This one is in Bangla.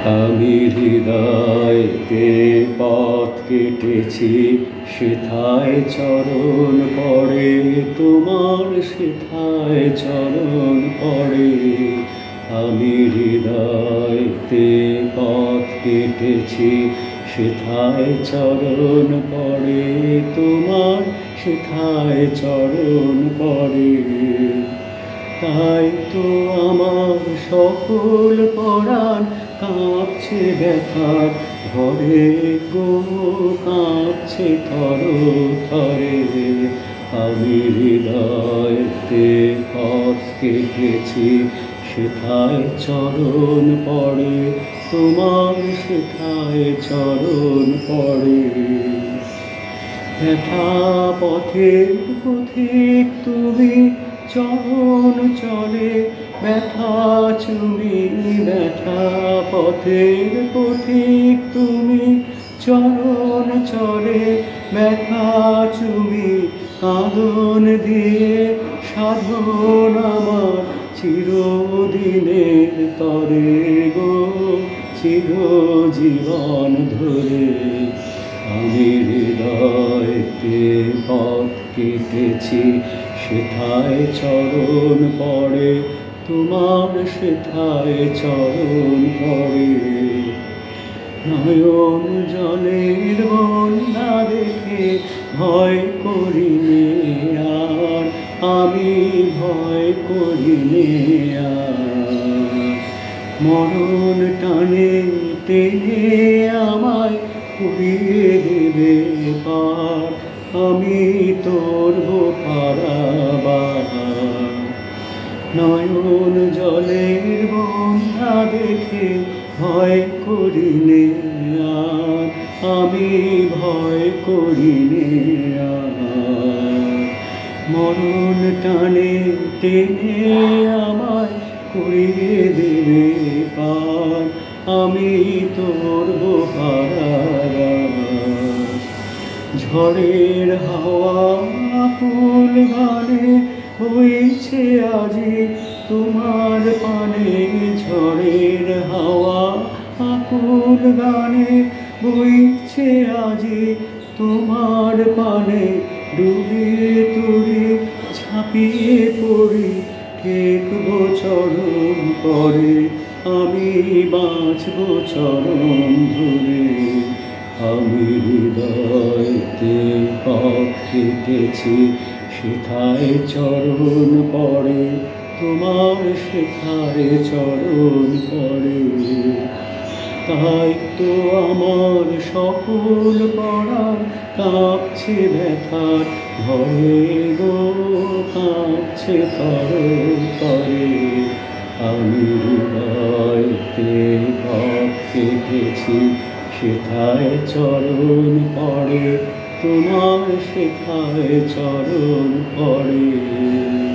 আমি হৃদয়তে পথ কেটেছি, সেথায় চরণ পড়ে তোমার, সেথায় চরণ পড়ে। আমি হৃদয়তে পথ কেটেছি, সেথায় চরণ পড়ে তোমার, সেথায় চরণ পড়ে। তাই তো আমার সকল পরাণ কাঁপছে ব্যথার ভরে গো, কাঁপছে থর থরে। আমি হৃদয়তে পথ কেটেছি, সেথায় চরণ পড়ে তোমার, সেথায় চরণ পড়ে। ব্যথা পথের পথিক তুমি, চরণ চলে ব্যথা চুমি। ব্যথা পথের পথিক তুমি, চরণ চলে ব্যথা চুমি। কাঁদন দিয়ে সাধন আমার চিরদিনের তরে গো, চিরজীবন ধরে। আমি হৃদয়তে পথ কেটেছি, সেথায় চরণ পড়ে তোমার, সেথায় চরণ পড়ে। নয়ন জলের বন্যা দেখে ভয় করিনে আর, আমি ভয় করিনে আর। মরণ টানে টেনে আমায় পুড়িয়ে দেবে পার, আমি তরব পারাবার। নয়ন জলের বন্যা দেখে ভয় করিনে আর, আমি ভয় করিনে আর। মরণ টানে টেনে আমায় কুড়িয়ে দেবে পার, আমি তরব পারাবার। ঝড়ের হাওয়া আকুল গানে বইছে আজি তোমার পানে। ঝড়ের হাওয়া আকুল গানে বইছে আজি তোমার পানে। ডুবিয়ে তুড়ি ঝাঁপিয়ে পড়ি, ঠেকবো চরণ পরে, আমি বাঁচবো চরণ ধরে। আমি হৃদয়তে পথ কেটেছি, সেথায় চরণ পড়ে তোমার, সেথায় চরণ পড়ে। তাই তো আমার সকল পরাণ কাঁপছে ব্যথার ভয়ে গো, কাঁপছে থর থরে। আমি হৃদয়তে পথ কেটেছি, সেথায় চরণ পড়ে তোমার, সেথায় চরণ পড়ে।